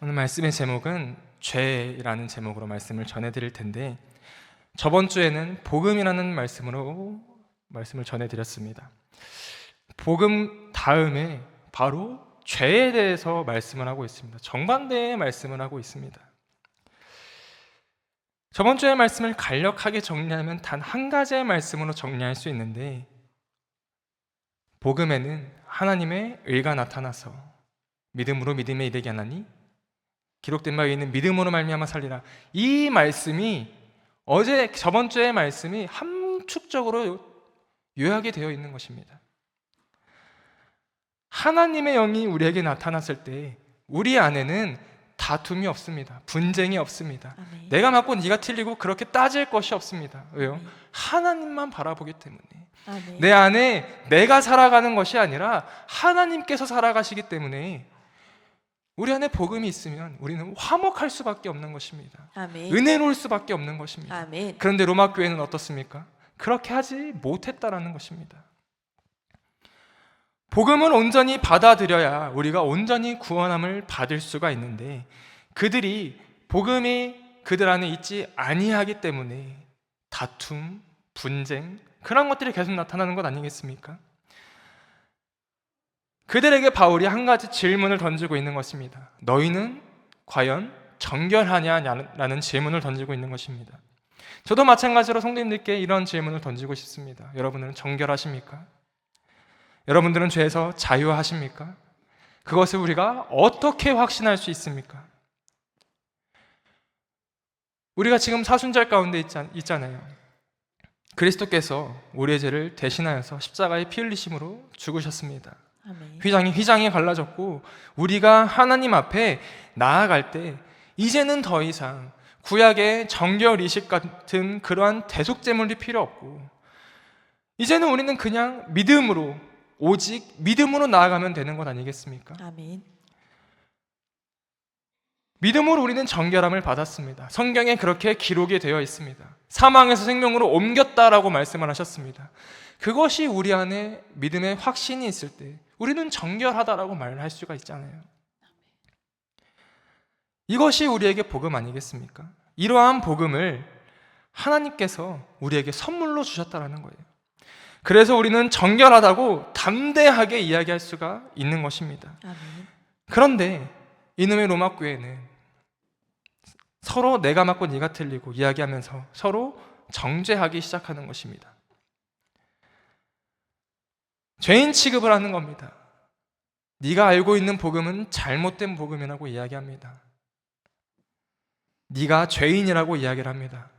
오늘 말씀의 제목은 죄라는 제목으로 말씀을 전해드릴 텐데, 저번 주에는 복음이라는 말씀으로 말씀을 전해드렸습니다. 복음 다음에 바로 죄에 대해서 말씀을 하고 있습니다. 정반대의 말씀을 하고 있습니다. 저번 주의 말씀을 간략하게 정리하면 단 한 가지의 말씀으로 정리할 수 있는데, 복음에는 하나님의 의가 나타나서 믿음으로 믿음에 이르게 하나니 기록된 바에 있는 믿음으로 말미암아 살리라. 이 말씀이 저번 주의 말씀이 함축적으로 요약이 되어 있는 것입니다. 하나님의 영이 우리에게 나타났을 때 우리 안에는 다툼이 없습니다. 분쟁이 없습니다. 아멘. 내가 맞고 네가 틀리고 그렇게 따질 것이 없습니다. 왜요? 아멘. 하나님만 바라보기 때문에. 아멘. 내 안에 내가 살아가는 것이 아니라 하나님께서 살아가시기 때문에 우리 안에 복음이 있으면 우리는 화목할 수밖에 없는 것입니다. 아멘. 은혜로울 수밖에 없는 것입니다. 아멘. 그런데 로마 교회는 어떻습니까? 그렇게 하지 못했다라는 것입니다. 복음을 온전히 받아들여야 우리가 온전히 구원함을 받을 수가 있는데, 그들이 복음이 그들 안에 있지 아니하기 때문에 다툼, 분쟁, 그런 것들이 계속 나타나는 것 아니겠습니까? 그들에게 바울이 한 가지 질문을 던지고 있는 것입니다. 너희는 과연 정결하냐라는 질문을 던지고 있는 것입니다. 저도 마찬가지로 성도님들께 이런 질문을 던지고 싶습니다. 여러분들은 정결하십니까? 여러분들은 죄에서 자유하십니까? 그것을 우리가 어떻게 확신할 수 있습니까? 우리가 지금 사순절 가운데 있잖아요. 그리스도께서 우리의 죄를 대신하여서 십자가에 피 흘리심으로 죽으셨습니다. 아멘. 휘장이 갈라졌고, 우리가 하나님 앞에 나아갈 때 이제는 더 이상 구약의 정결의식 같은 그러한 대속제물이 필요 없고, 이제는 우리는 그냥 믿음으로, 오직 믿음으로 나아가면 되는 것 아니겠습니까? 아멘. 믿음으로 우리는 정결함을 받았습니다. 성경에 그렇게 기록이 되어 있습니다. 사망에서 생명으로 옮겼다라고 말씀을 하셨습니다. 그것이 우리 안에 믿음의 확신이 있을 때 우리는 정결하다라고 말을 할 수가 있잖아요. 이것이 우리에게 복음 아니겠습니까? 이러한 복음을 하나님께서 우리에게 선물로 주셨다라는 거예요. 그래서 우리는 정결하다고 담대하게 이야기할 수가 있는 것입니다. 아멘. 그런데 이놈의 로마 교회는 서로 내가 맞고 네가 틀리고 이야기하면서 서로 정죄하기 시작하는 것입니다. 죄인 취급을 하는 겁니다. 네가 알고 있는 복음은 잘못된 복음이라고 이야기합니다. 네가 죄인이라고 이야기를 합니다.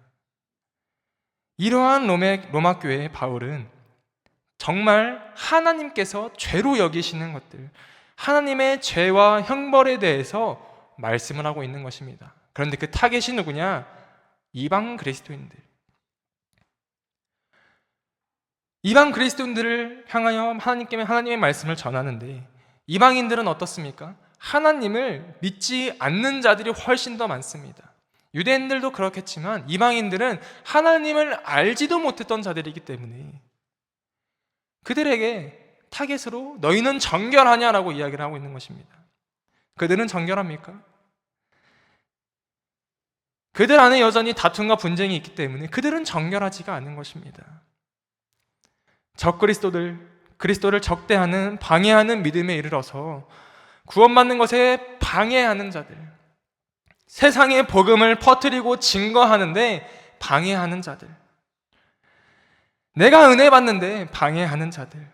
이러한 로마 교회의 바울은 정말 하나님께서 죄로 여기시는 것들, 하나님의 죄와 형벌에 대해서 말씀을 하고 있는 것입니다. 그런데 그 타겟이 누구냐? 이방 그리스도인들. 이방 그리스도인들을 향하여 하나님의 말씀을 전하는데, 이방인들은 어떻습니까? 하나님을 믿지 않는 자들이 훨씬 더 많습니다. 유대인들도 그렇겠지만 이방인들은 하나님을 알지도 못했던 자들이기 때문에 그들에게 타겟으로 너희는 정결하냐라고 이야기를 하고 있는 것입니다. 그들은 정결합니까? 그들 안에 여전히 다툼과 분쟁이 있기 때문에 그들은 정결하지가 않은 것입니다. 그리스도를 적대하는, 방해하는 믿음에 이르러서 구원받는 것에 방해하는 자들, 세상의 복음을 퍼뜨리고 증거하는데 방해하는 자들, 내가 은혜 받는데 방해하는 자들,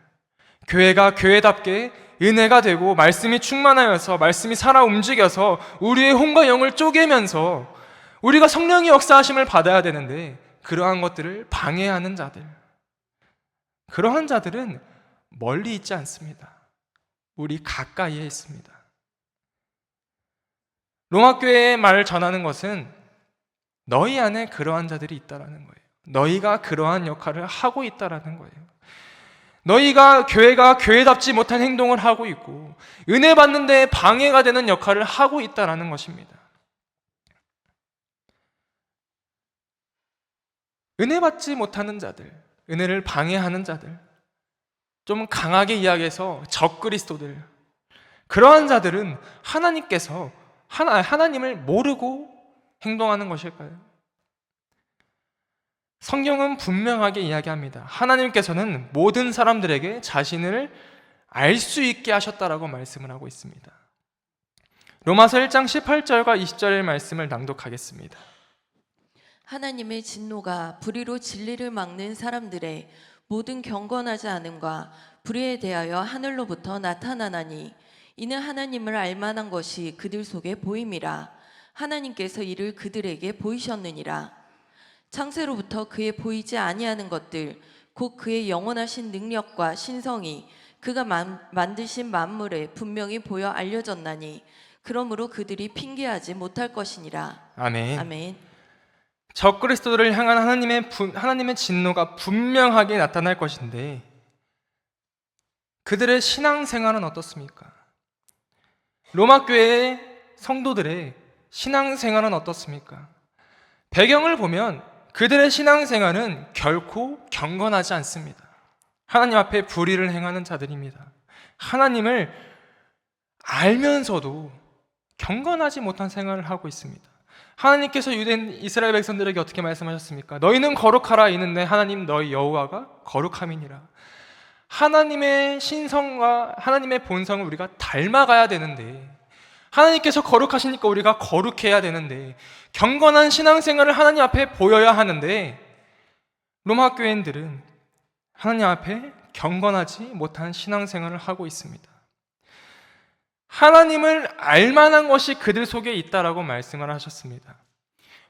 교회가 교회답게 은혜가 되고 말씀이 충만하여서 말씀이 살아 움직여서 우리의 혼과 영을 쪼개면서 우리가 성령의 역사하심을 받아야 되는데 그러한 것들을 방해하는 자들, 그러한 자들은 멀리 있지 않습니다. 우리 가까이에 있습니다. 로마 교회의 말을 전하는 것은 너희 안에 그러한 자들이 있다라는 거예요. 너희가 그러한 역할을 하고 있다라는 거예요. 너희가 교회가 교회답지 못한 행동을 하고 있고 은혜 받는 데 방해가 되는 역할을 하고 있다라는 것입니다. 은혜 받지 못하는 자들, 은혜를 방해하는 자들, 좀 강하게 이야기해서 적그리스도들, 그러한 자들은 하나님께서 하나님을 모르고 행동하는 것일까요? 성경은 분명하게 이야기합니다. 하나님께서는 모든 사람들에게 자신을 알 수 있게 하셨다라고 말씀을 하고 있습니다. 로마서 1장 18절과 20절의 말씀을 낭독하겠습니다. 하나님의 진노가 불의로 진리를 막는 사람들의 모든 경건하지 않음과 불의에 대하여 하늘로부터 나타나나니 이는 하나님을 알만한 것이 그들 속에 보임이라. 하나님께서 이를 그들에게 보이셨느니라. 창세로부터 그의 보이지 아니하는 것들 곧 그의 영원하신 능력과 신성이 그가 만드신 만물에 분명히 보여 알려졌나니 그러므로 그들이 핑계하지 못할 것이니라. 아멘. 아멘. 적그리스도를 향한 하나님의 진노가 분명하게 나타날 것인데 그들의 신앙생활은 어떻습니까? 로마 교회의 성도들의 신앙생활은 어떻습니까? 배경을 보면 그들의 신앙생활은 결코 경건하지 않습니다. 하나님 앞에 불의를 행하는 자들입니다. 하나님을 알면서도 경건하지 못한 생활을 하고 있습니다. 하나님께서 유대인 이스라엘 백성들에게 어떻게 말씀하셨습니까? 너희는 거룩하라 이는데 하나님 너희 여호와가 거룩함이니라. 하나님의 신성과 하나님의 본성을 우리가 닮아가야 되는데 하나님께서 거룩하시니까 우리가 거룩해야 되는데 경건한 신앙생활을 하나님 앞에 보여야 하는데 로마 교인들은 하나님 앞에 경건하지 못한 신앙생활을 하고 있습니다. 하나님을 알만한 것이 그들 속에 있다라고 말씀을 하셨습니다.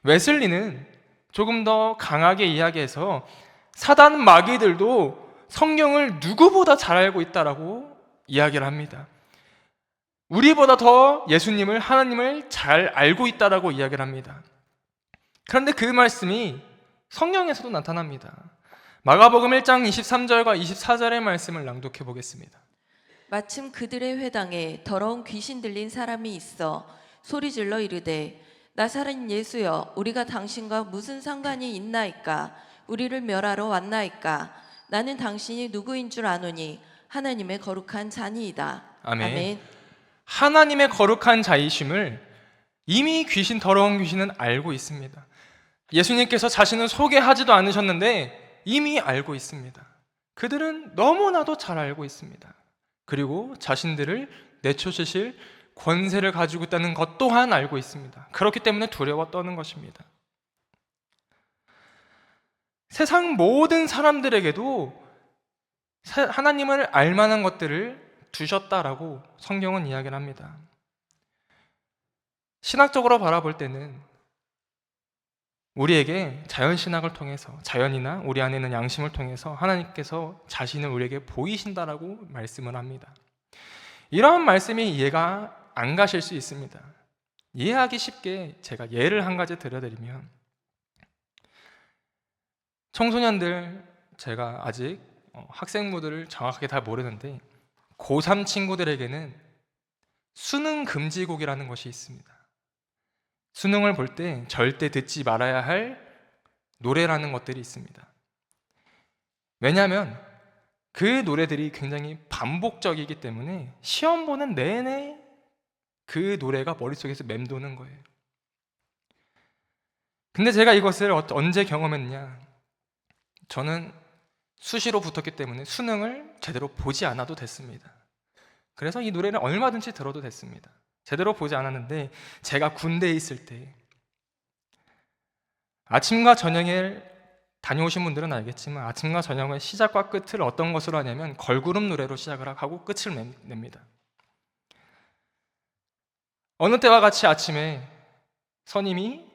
웨슬리는 조금 더 강하게 이야기해서 사단 마귀들도 성경을 누구보다 잘 알고 있다라고 이야기를 합니다. 우리보다 더 예수님을, 하나님을 잘 알고 있다라고 이야기를 합니다. 그런데 그 말씀이 성경에서도 나타납니다. 마가복음 1장 23절과 24절의 말씀을 낭독해 보겠습니다. 마침 그들의 회당에 더러운 귀신 들린 사람이 있어 소리질러 이르되 나사렛 예수여 우리가 당신과 무슨 상관이 있나이까? 우리를 멸하러 왔나이까? 나는 당신이 누구인 줄 아노니 하나님의 거룩한 자니이다. 아멘. 아멘. 하나님의 거룩한 자이심을 이미 더러운 귀신은 알고 있습니다. 예수님께서 자신을 소개하지도 않으셨는데 이미 알고 있습니다. 그들은 너무나도 잘 알고 있습니다. 그리고 자신들을 내쫓으실 권세를 가지고 있다는 것 또한 알고 있습니다. 그렇기 때문에 두려워 떠는 것입니다. 세상 모든 사람들에게도 하나님을 알만한 것들을 두셨다라고 성경은 이야기를 합니다. 신학적으로 바라볼 때는 우리에게 자연신학을 통해서, 자연이나 우리 안에 있는 양심을 통해서 하나님께서 자신을 우리에게 보이신다라고 말씀을 합니다. 이러한 말씀이 이해가 안 가실 수 있습니다. 이해하기 쉽게 제가 예를 한 가지 들려드리면, 청소년들, 제가 아직 학생부들을 정확하게 다 모르는데 고3 친구들에게는 수능 금지곡이라는 것이 있습니다. 수능을 볼 때 절대 듣지 말아야 할 노래라는 것들이 있습니다. 왜냐하면 그 노래들이 굉장히 반복적이기 때문에 시험 보는 내내 그 노래가 머릿속에서 맴도는 거예요. 근데 제가 이것을 언제 경험했냐? 저는 수시로 붙었기 때문에 수능을 제대로 보지 않아도 됐습니다. 그래서 이 노래를 얼마든지 들어도 됐습니다. 제대로 보지 않았는데 제가 군대에 있을 때 아침과 저녁에 다녀오신 분들은 알겠지만 아침과 저녁의 시작과 끝을 어떤 것으로 하냐면 걸그룹 노래로 시작을 하고 끝을 냅니다. 어느 때와 같이 아침에 선임이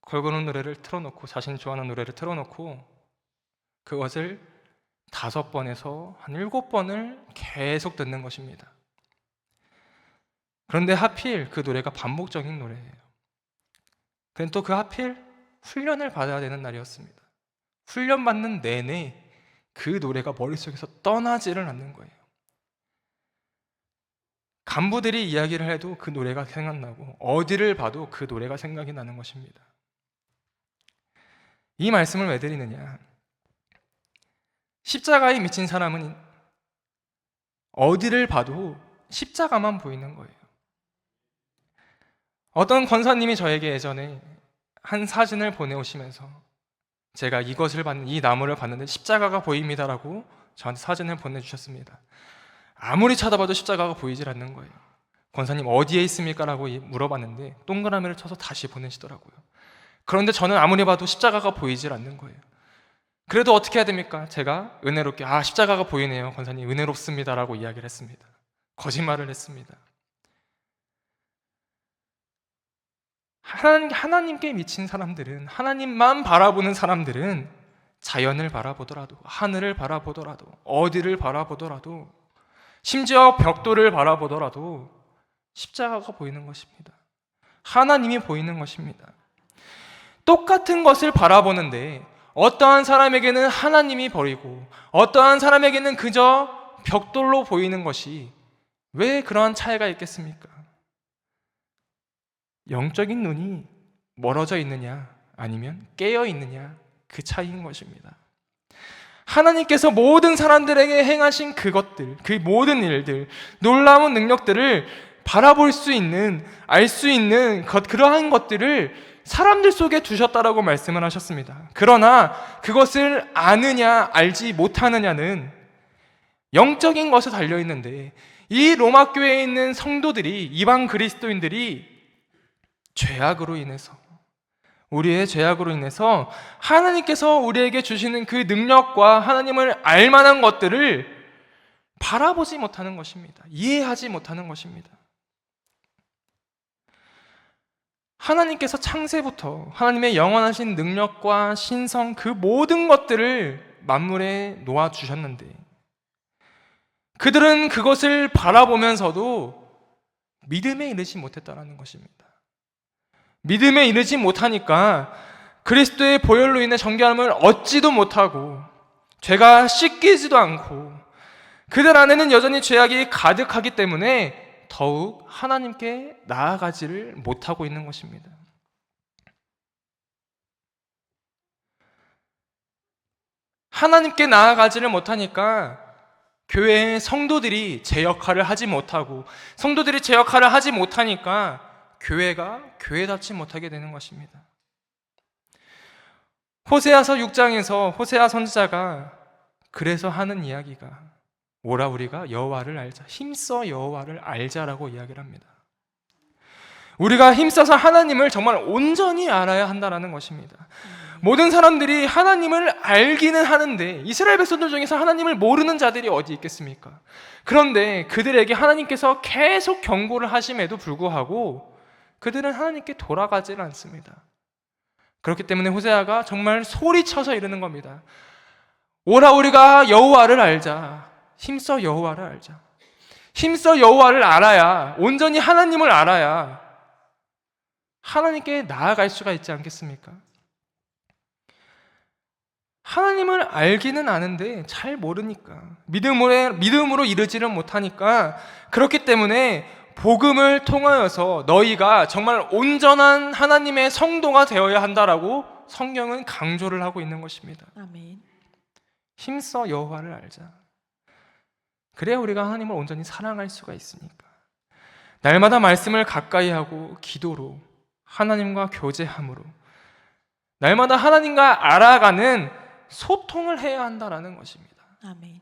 걸그룹 노래를 틀어놓고 자신이 좋아하는 노래를 틀어놓고 그것을 5번에서 한 7번을 계속 듣는 것입니다. 그런데 하필 그 노래가 반복적인 노래예요. 그런데 또 그 하필 훈련을 받아야 되는 날이었습니다. 훈련 받는 내내 그 노래가 머릿속에서 떠나지를 않는 거예요. 간부들이 이야기를 해도 그 노래가 생각나고 어디를 봐도 그 노래가 생각이 나는 것입니다. 이 말씀을 왜 드리느냐? 십자가에 미친 사람은 어디를 봐도 십자가만 보이는 거예요. 어떤 권사님이 저에게 예전에 한 사진을 보내오시면서 제가 이 나무를 봤는데 십자가가 보입니다라고 저한테 사진을 보내주셨습니다. 아무리 찾아봐도 십자가가 보이질 않는 거예요. 권사님 어디에 있습니까? 라고 물어봤는데 동그라미를 쳐서 다시 보내시더라고요. 그런데 저는 아무리 봐도 십자가가 보이질 않는 거예요. 그래도 어떻게 해야 됩니까? 제가 은혜롭게 십자가가 보이네요. 권사님 은혜롭습니다라고 이야기를 했습니다. 거짓말을 했습니다. 하나님께 미친 사람들은, 하나님만 바라보는 사람들은 자연을 바라보더라도, 하늘을 바라보더라도, 어디를 바라보더라도, 심지어 벽돌을 바라보더라도 십자가가 보이는 것입니다. 하나님이 보이는 것입니다. 똑같은 것을 바라보는데 어떠한 사람에게는 하나님이 보이고 어떠한 사람에게는 그저 벽돌로 보이는 것이 왜 그러한 차이가 있겠습니까? 영적인 눈이 멀어져 있느냐 아니면 깨어 있느냐, 그 차이인 것입니다. 하나님께서 모든 사람들에게 행하신 그것들, 그 모든 일들, 놀라운 능력들을 바라볼 수 있는, 알 수 있는 그러한 것들을 사람들 속에 두셨다라고 말씀을 하셨습니다. 그러나 그것을 아느냐 알지 못하느냐는 영적인 것에 달려 있는데, 이 로마 교회에 있는 성도들이, 이방 그리스도인들이 죄악으로 인해서, 우리의 죄악으로 인해서 하나님께서 우리에게 주시는 그 능력과 하나님을 알만한 것들을 바라보지 못하는 것입니다. 이해하지 못하는 것입니다. 하나님께서 창세부터 하나님의 영원하신 능력과 신성, 그 모든 것들을 만물에 놓아주셨는데 그들은 그것을 바라보면서도 믿음에 이르지 못했다는 것입니다. 믿음에 이르지 못하니까 그리스도의 보혈로 인해 정결함을 얻지도 못하고 죄가 씻기지도 않고 그들 안에는 여전히 죄악이 가득하기 때문에 더욱 하나님께 나아가지를 못하고 있는 것입니다. 하나님께 나아가지를 못하니까 교회의 성도들이 제 역할을 하지 못하고, 성도들이 제 역할을 하지 못하니까 교회가 교회답지 못하게 되는 것입니다. 호세아서 6장에서 호세아 선지자가 그래서 하는 이야기가 오라 우리가 여호와를 알자, 힘써 여호와를 알자라고 이야기를 합니다. 우리가 힘써서 하나님을 정말 온전히 알아야 한다는 것입니다. 모든 사람들이 하나님을 알기는 하는데 이스라엘 백성들 중에서 하나님을 모르는 자들이 어디 있겠습니까? 그런데 그들에게 하나님께서 계속 경고를 하심에도 불구하고 그들은 하나님께 돌아가지를 않습니다. 그렇기 때문에 호세아가 정말 소리쳐서 이르는 겁니다. 오라 우리가 여호와를 알자, 힘써 여호와를 알자. 힘써 여호와를 알아야, 온전히 하나님을 알아야 하나님께 나아갈 수가 있지 않겠습니까? 하나님을 알기는 아는데 잘 모르니까, 믿음으로 이르지를 못하니까, 그렇기 때문에 복음을 통하여서 너희가 정말 온전한 하나님의 성도가 되어야 한다라고 성경은 강조를 하고 있는 것입니다. 아멘. 힘써 여호와를 알자. 그래야 우리가 하나님을 온전히 사랑할 수가 있으니까. 날마다 말씀을 가까이 하고 기도로, 하나님과 교제함으로 날마다 하나님과 알아가는 소통을 해야 한다라는 것입니다. 아멘.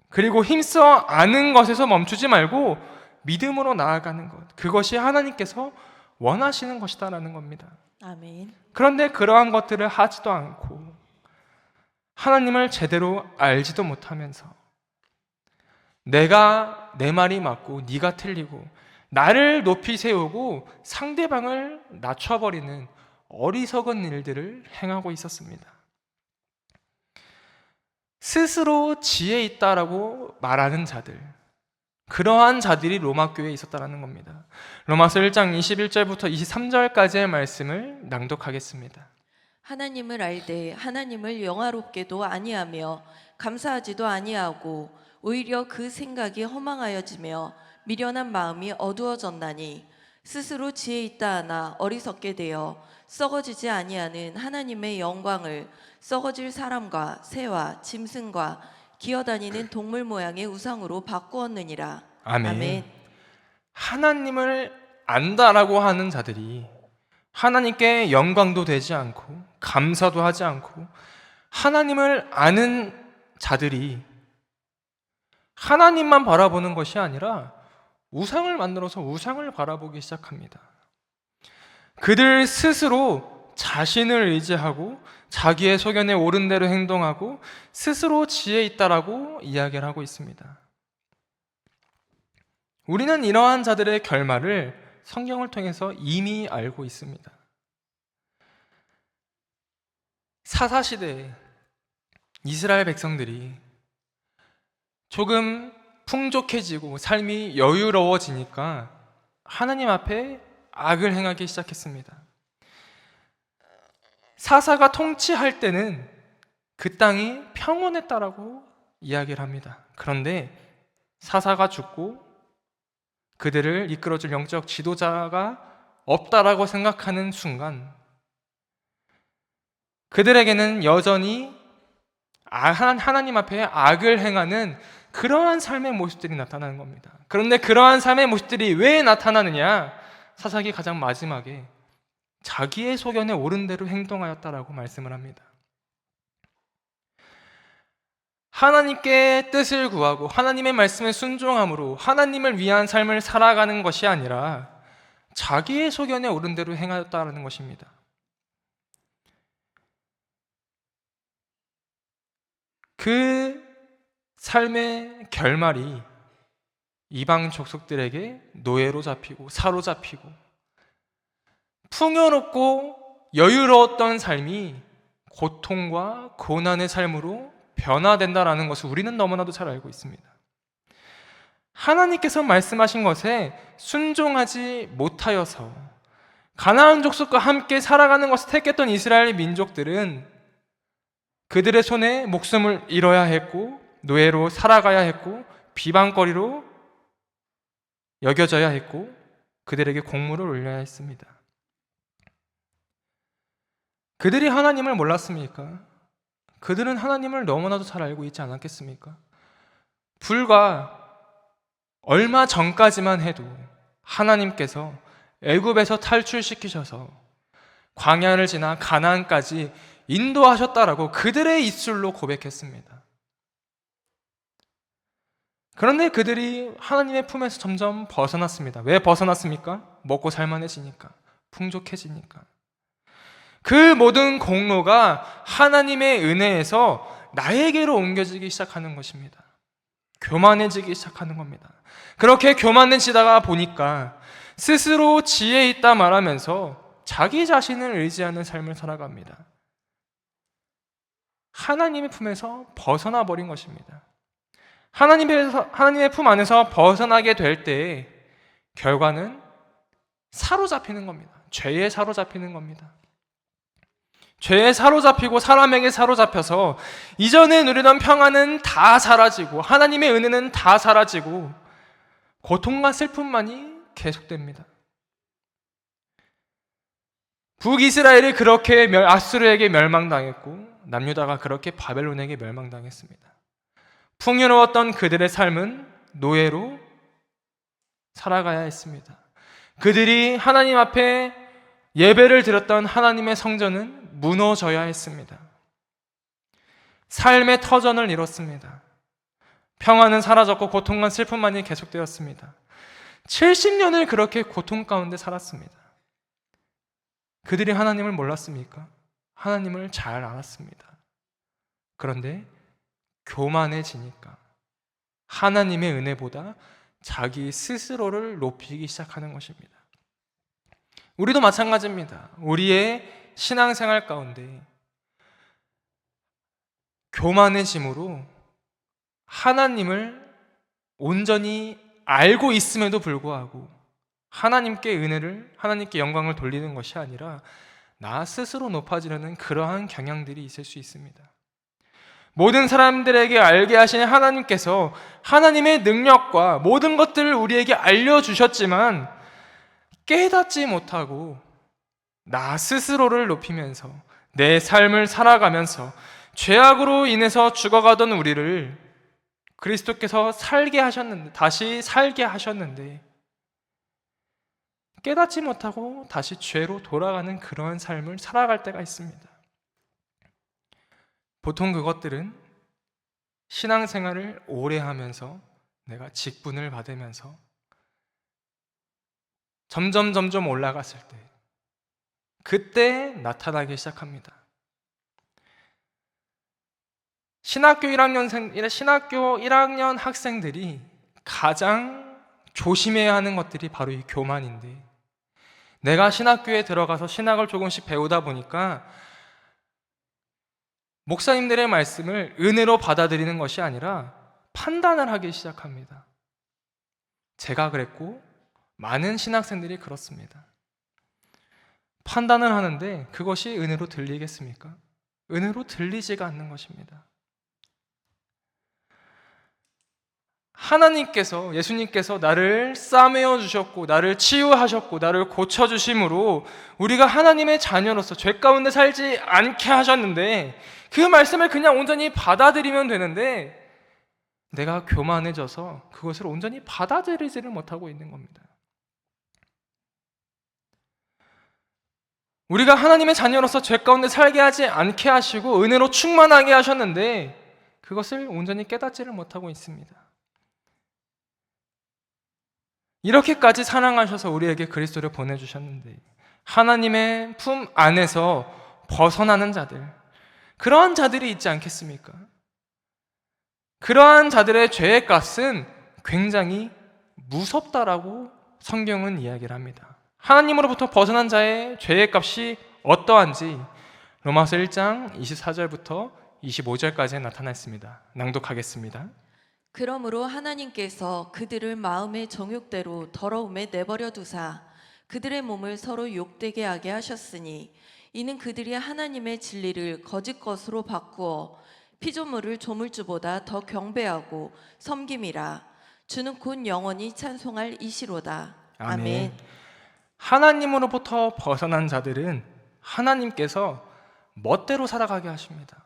그리고 힘써 아는 것에서 멈추지 말고 믿음으로 나아가는 것, 그것이 하나님께서 원하시는 것이다라는 겁니다. 아멘. 그런데 그러한 것들을 하지도 않고 하나님을 제대로 알지도 못하면서 내가 내 말이 맞고 네가 틀리고 나를 높이 세우고 상대방을 낮춰버리는 어리석은 일들을 행하고 있었습니다. 스스로 지혜 있다라고 말하는 자들, 그러한 자들이 로마 교회에 있었다는 겁니다. 로마서 1장 21절부터 23절까지의 말씀을 낭독하겠습니다. 하나님을 알되 하나님을 영화롭게도 아니하며 감사하지도 아니하고 오히려 그 생각이 허망하여지며 미련한 마음이 어두워졌나니 스스로 지혜 있다 하나 어리석게 되어 썩어지지 아니하는 하나님의 영광을 썩어질 사람과 새와 짐승과 기어다니는 동물 모양의 우상으로 바꾸었느니라. 아멘. 아멘. 하나님을 안다라고 하는 자들이 하나님께 영광도 되지 않고 감사도 하지 않고 하나님을 아는 자들이 하나님만 바라보는 것이 아니라 우상을 만들어서 우상을 바라보기 시작합니다. 그들 스스로 자신을 의지하고 자기의 소견에 옳은 대로 행동하고 스스로 지혜 있다라고 이야기를 하고 있습니다. 우리는 이러한 자들의 결말을 성경을 통해서 이미 알고 있습니다. 사사시대에 이스라엘 백성들이 조금 풍족해지고 삶이 여유로워지니까 하나님 앞에 악을 행하기 시작했습니다. 사사가 통치할 때는 그 땅이 평온했다라고 이야기를 합니다. 그런데 사사가 죽고 그들을 이끌어줄 영적 지도자가 없다라고 생각하는 순간 그들에게는 여전히 하나님 앞에 악을 행하는 그러한 삶의 모습들이 나타나는 겁니다. 그런데 그러한 삶의 모습들이 왜 나타나느냐? 사사기 가장 마지막에 자기의 소견에 옳은 대로 행동하였다라고 말씀을 합니다. 하나님께 뜻을 구하고 하나님의 말씀에 순종함으로 하나님을 위한 삶을 살아가는 것이 아니라 자기의 소견에 옳은 대로 행하였다라는 것입니다. 그 삶의 결말이 이방 족속들에게 노예로 잡히고 사로잡히고 풍요롭고 여유로웠던 삶이 고통과 고난의 삶으로 변화된다라는 것을 우리는 너무나도 잘 알고 있습니다. 하나님께서 말씀하신 것에 순종하지 못하여서 가나안 족속과 함께 살아가는 것을 택했던 이스라엘 민족들은 그들의 손에 목숨을 잃어야 했고 노예로 살아가야 했고 비방거리로 여겨져야 했고 그들에게 공물을 올려야 했습니다. 그들이 하나님을 몰랐습니까? 그들은 하나님을 너무나도 잘 알고 있지 않았겠습니까? 불과 얼마 전까지만 해도 하나님께서 애굽에서 탈출시키셔서 광야를 지나 가나안까지 인도하셨다라고 그들의 입술로 고백했습니다. 그런데 그들이 하나님의 품에서 점점 벗어났습니다. 왜 벗어났습니까? 먹고 살만해지니까, 풍족해지니까. 그 모든 공로가 하나님의 은혜에서 나에게로 옮겨지기 시작하는 것입니다. 교만해지기 시작하는 겁니다. 그렇게 교만해지다가 보니까 스스로 지혜 있다 말하면서 자기 자신을 의지하는 삶을 살아갑니다. 하나님의 품에서 벗어나 버린 것입니다. 하나님의 품 안에서 벗어나게 될 때 결과는 사로잡히는 겁니다. 죄에 사로잡히는 겁니다. 죄에 사로잡히고 사람에게 사로잡혀서 이전에 누리던 평안은 다 사라지고 하나님의 은혜는 다 사라지고 고통과 슬픔만이 계속됩니다. 북이스라엘이 그렇게 아수르에게 멸망당했고 남유다가 그렇게 바벨론에게 멸망당했습니다. 풍요로웠던 그들의 삶은 노예로 살아가야 했습니다. 그들이 하나님 앞에 예배를 드렸던 하나님의 성전은 무너져야 했습니다. 삶의 터전을 잃었습니다. 평화는 사라졌고 고통과 슬픔만이 계속되었습니다. 70년을 그렇게 고통 가운데 살았습니다. 그들이 하나님을 몰랐습니까? 하나님을 잘 알았습니다. 그런데 교만해지니까 하나님의 은혜보다 자기 스스로를 높이기 시작하는 것입니다. 우리도 마찬가지입니다. 우리의 신앙생활 가운데 교만해짐으로 하나님을 온전히 알고 있음에도 불구하고 하나님께 은혜를, 하나님께 영광을 돌리는 것이 아니라 나 스스로 높아지려는 그러한 경향들이 있을 수 있습니다. 모든 사람들에게 알게 하신 하나님께서 하나님의 능력과 모든 것들을 우리에게 알려주셨지만 깨닫지 못하고 나 스스로를 높이면서 내 삶을 살아가면서 죄악으로 인해서 죽어가던 우리를 그리스도께서 살게 하셨는데, 다시 살게 하셨는데 깨닫지 못하고 다시 죄로 돌아가는 그런 삶을 살아갈 때가 있습니다. 보통 그것들은 신앙생활을 오래 하면서 내가 직분을 받으면서 점점 올라갔을 때 그때 나타나기 시작합니다. 신학교 1학년 학생들이 가장 조심해야 하는 것들이 바로 이 교만인데, 내가 신학교에 들어가서 신학을 조금씩 배우다 보니까 목사님들의 말씀을 은혜로 받아들이는 것이 아니라 판단을 하기 시작합니다. 제가 그랬고 많은 신학생들이 그렇습니다. 판단을 하는데 그것이 은혜로 들리겠습니까? 은혜로 들리지가 않는 것입니다. 하나님께서, 예수님께서 나를 싸매어 주셨고 나를 치유하셨고 나를 고쳐주심으로 우리가 하나님의 자녀로서 죄 가운데 살지 않게 하셨는데, 그 말씀을 그냥 온전히 받아들이면 되는데 내가 교만해져서 그것을 온전히 받아들이지를 못하고 있는 겁니다. 우리가 하나님의 자녀로서 죄 가운데 살게 하지 않게 하시고 은혜로 충만하게 하셨는데 그것을 온전히 깨닫지를 못하고 있습니다. 이렇게까지 사랑하셔서 우리에게 그리스도를 보내주셨는데 하나님의 품 안에서 벗어나는 자들, 그러한 자들이 있지 않겠습니까? 그러한 자들의 죄의 값은 굉장히 무섭다라고 성경은 이야기를 합니다. 하나님으로부터 벗어난 자의 죄의 값이 어떠한지 로마서 1장 24절부터 25절까지 나타나 있습니다. 낭독하겠습니다. 그러므로 하나님께서 그들을 마음의 정욕대로 더러움에 내버려 두사 그들의 몸을 서로 욕되게 하게 하셨으니, 이는 그들이 하나님의 진리를 거짓 것으로 바꾸어 피조물을 조물주보다 더 경배하고 섬김이라. 주는 곧 영원히 찬송할 이시로다. 아멘. 하나님으로부터 벗어난 자들은 하나님께서 멋대로 살아가게 하십니다.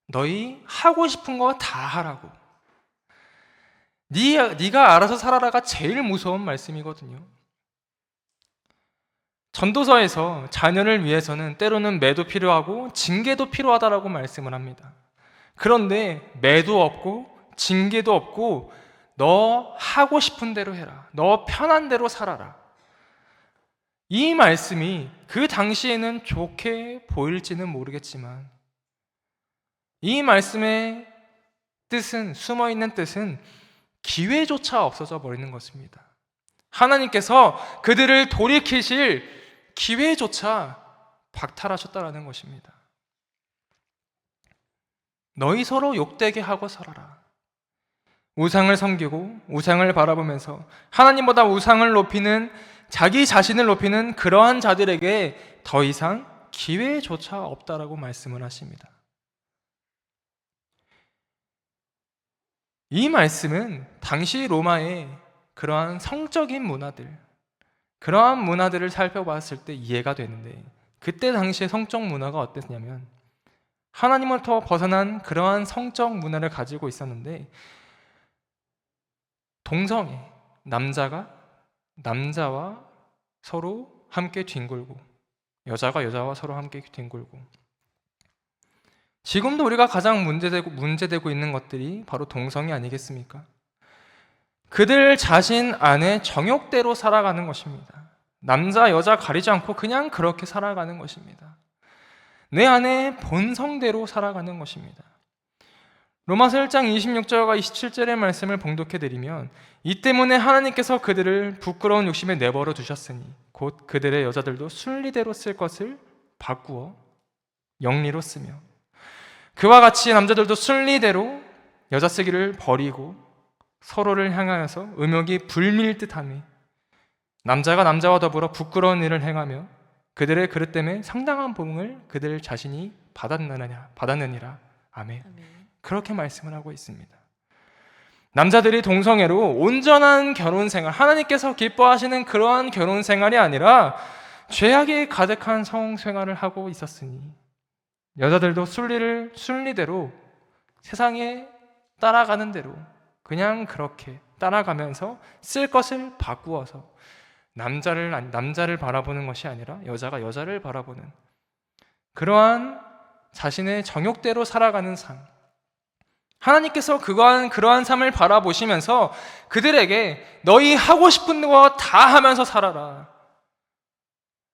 너희 하고 싶은 거 다 하라고. 네가 알아서 살아라가 제일 무서운 말씀이거든요. 전도서에서 자녀를 위해서는 때로는 매도 필요하고 징계도 필요하다라고 말씀을 합니다. 그런데 매도 없고 징계도 없고 너 하고 싶은 대로 해라. 너 편한 대로 살아라. 이 말씀이 그 당시에는 좋게 보일지는 모르겠지만 이 말씀의 뜻은, 숨어있는 뜻은 기회조차 없어져 버리는 것입니다. 하나님께서 그들을 돌이키실 기회조차 박탈하셨다라는 것입니다. 너희 서로 욕되게 하고 살아라. 우상을 섬기고 우상을 바라보면서 하나님보다 우상을 높이는, 자기 자신을 높이는 그러한 자들에게 더 이상 기회조차 없다라고 말씀을 하십니다. 이 말씀은 당시 로마의 그러한 성적인 문화들, 그러한 문화들을 살펴봤을 때 이해가 되는데, 그때 당시의 성적 문화가 어땠냐면 하나님으로부터 벗어난 그러한 성적 문화를 가지고 있었는데, 동성애, 남자가 남자와 서로 함께 뒹굴고 여자가 여자와 서로 함께 뒹굴고, 지금도 우리가 가장 문제되고 있는 것들이 바로 동성애 아니겠습니까? 그들 자신 안에 정욕대로 살아가는 것입니다. 남자 여자 가리지 않고 그냥 그렇게 살아가는 것입니다. 내 안에 본성대로 살아가는 것입니다. 로마서 1장 26절과 27절의 말씀을 봉독해드리면, 이 때문에 하나님께서 그들을 부끄러운 욕심에 내버려 두셨으니 곧 그들의 여자들도 순리대로 쓸 것을 바꾸어 영리로 쓰며, 그와 같이 남자들도 순리대로 여자 쓰기를 버리고 서로를 향하여서 음욕이 불밀 듯하며 남자가 남자와 더불어 부끄러운 일을 행하며 그들의 그릇 때문에 상당한 보응을 그들 자신이 받았느니라. 아멘. 그렇게 말씀을 하고 있습니다. 남자들이 동성애로 온전한 결혼생활, 하나님께서 기뻐하시는 그러한 결혼생활이 아니라 죄악이 가득한 성생활을 하고 있었으니, 여자들도 순리대로 세상에 따라가는 대로 그냥 그렇게 따라가면서 쓸 것을 바꾸어서 남자를 바라보는 것이 아니라 여자가 여자를 바라보는 그러한 자신의 정욕대로 살아가는 삶. 하나님께서 그러한 삶을 바라보시면서 그들에게 너희 하고 싶은 거 다 하면서 살아라.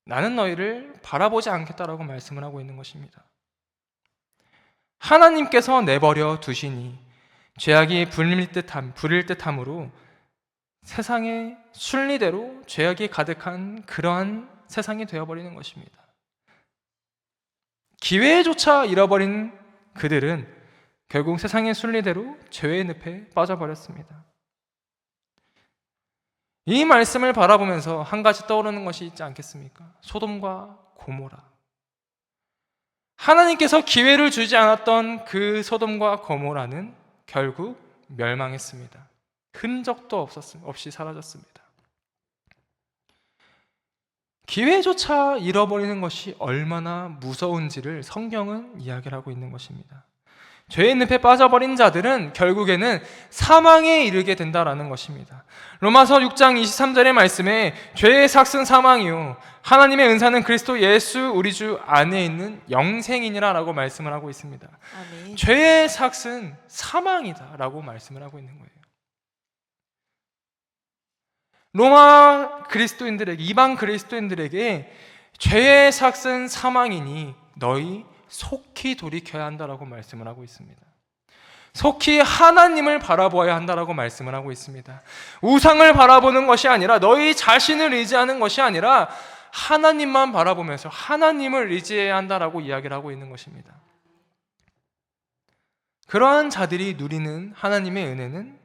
나는 너희를 바라보지 않겠다라고 말씀을 하고 있는 것입니다. 하나님께서 내버려 두시니 죄악이 부릴 듯함으로 세상의 순리대로 죄악이 가득한 그러한 세상이 되어버리는 것입니다. 기회조차 잃어버린 그들은 결국 세상의 순리대로 죄의 늪에 빠져버렸습니다. 이 말씀을 바라보면서 한 가지 떠오르는 것이 있지 않겠습니까? 소돔과 고모라. 하나님께서 기회를 주지 않았던 그 소돔과 고모라는 결국 멸망했습니다. 흔적도 없이 사라졌습니다. 기회조차 잃어버리는 것이 얼마나 무서운지를 성경은 이야기를 하고 있는 것입니다. 죄의 늪에 빠져버린 자들은 결국에는 사망에 이르게 된다라는 것입니다. 로마서 6장 23절의 말씀에 죄의 삭은 사망이요 하나님의 은사는 그리스도 예수 우리 주 안에 있는 영생이니라 라고 말씀을 하고 있습니다. 아멘. 죄의 삭은 사망이다 라고 말씀을 하고 있는 거예요. 로마 그리스도인들에게, 이방 그리스도인들에게 죄의 삭은 사망이니 너희 속히 돌이켜야 한다라고 말씀을 하고 있습니다. 속히 하나님을 바라보아야 한다라고 말씀을 하고 있습니다. 우상을 바라보는 것이 아니라 너희 자신을 의지하는 것이 아니라 하나님만 바라보면서 하나님을 의지해야 한다라고 이야기를 하고 있는 것입니다. 그러한 자들이 누리는 하나님의 은혜는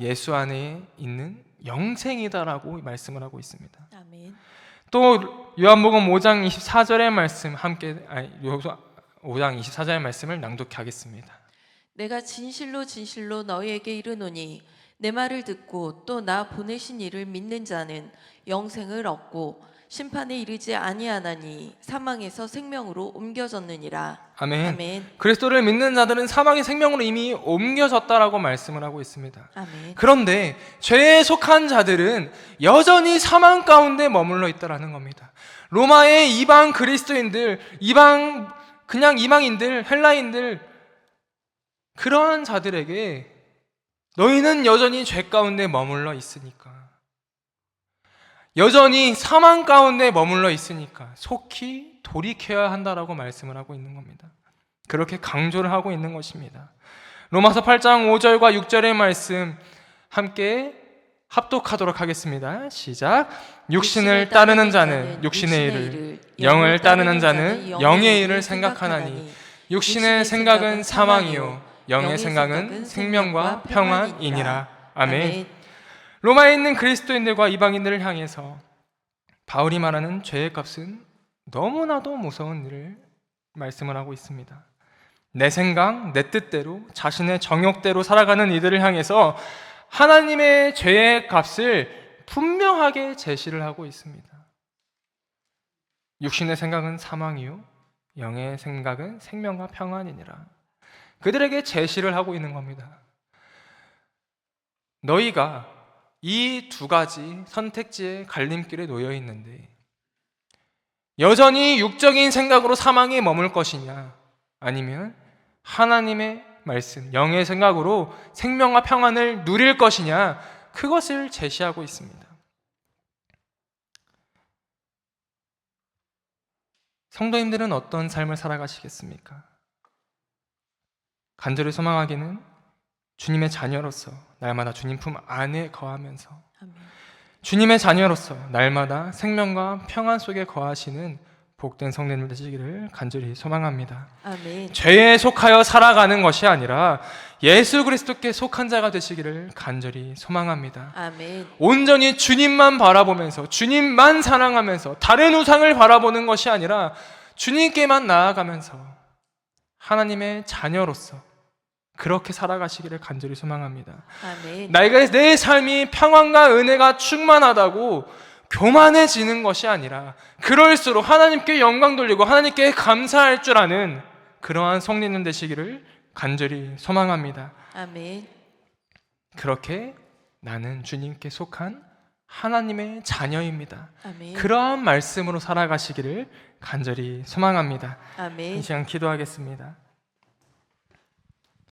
예수 안에 있는 영생이다라고 말씀을 하고 있습니다. 아멘. 또 요한복음 5장 24절의 말씀 5장 24절의 말씀을 낭독해 하겠습니다. 내가 진실로 진실로 너희에게 이르노니 내 말을 듣고 또 나 보내신 이를 믿는 자는 영생을 얻고 심판에 이르지 아니하나니 사망에서 생명으로 옮겨졌느니라. 아멘. 아멘. 그리스도를 믿는 자들은 사망의 생명으로 이미 옮겨졌다라고 말씀을 하고 있습니다. 아멘. 그런데 죄에 속한 자들은 여전히 사망 가운데 머물러 있다라는 겁니다. 로마의 이방 그리스도인들, 그냥 이방인들, 헬라인들 그러한 자들에게 너희는 여전히 죄 가운데 머물러 있으니까, 여전히 사망 가운데 머물러 있으니까 속히 돌이켜야 한다라고 말씀을 하고 있는 겁니다. 그렇게 강조를 하고 있는 것입니다. 로마서 8장 5절과 6절의 말씀 함께 합독하도록 하겠습니다. 시작. 육신을 따르는 자는 육신의 일을, 영을 따르는 자는 영의 일을 생각하나니 육신의 생각은 사망이요 영의 생각은 생명과 평안이니라. 아멘. 로마에 있는 그리스도인들과 이방인들을 향해서 바울이 말하는 죄의 값은 너무나도 무서운 일을 말씀을 하고 있습니다. 내 생각, 내 뜻대로 자신의 정욕대로 살아가는 이들을 향해서 하나님의 죄의 값을 분명하게 제시를 하고 있습니다. 육신의 생각은 사망이요 영의 생각은 생명과 평안이니라. 그들에게 제시를 하고 있는 겁니다. 너희가 이 두 가지 선택지의 갈림길에 놓여 있는데 여전히 육적인 생각으로 사망에 머물 것이냐, 아니면 하나님의 말씀, 영의 생각으로 생명과 평안을 누릴 것이냐, 그것을 제시하고 있습니다. 성도님들은 어떤 삶을 살아가시겠습니까? 간절히 소망하기는 주님의 자녀로서 날마다 주님 품 안에 거하면서 아멘. 주님의 자녀로서 날마다 생명과 평안 속에 거하시는 복된 성도님들 되시기를 간절히 소망합니다. 아멘. 죄에 속하여 살아가는 것이 아니라 예수 그리스도께 속한 자가 되시기를 간절히 소망합니다. 아멘. 온전히 주님만 바라보면서 주님만 사랑하면서 다른 우상을 바라보는 것이 아니라 주님께만 나아가면서 하나님의 자녀로서 그렇게 살아가시기를 간절히 소망합니다. 아멘. 내 삶이 평안과 은혜가 충만하다고 교만해지는 것이 아니라 그럴수록 하나님께 영광 돌리고 하나님께 감사할 줄 아는 그러한 성도님 되시기를 간절히 소망합니다. 아멘. 그렇게 나는 주님께 속한 하나님의 자녀입니다. 아멘. 그러한 말씀으로 살아가시기를 간절히 소망합니다. 이 아멘. 시간 기도하겠습니다.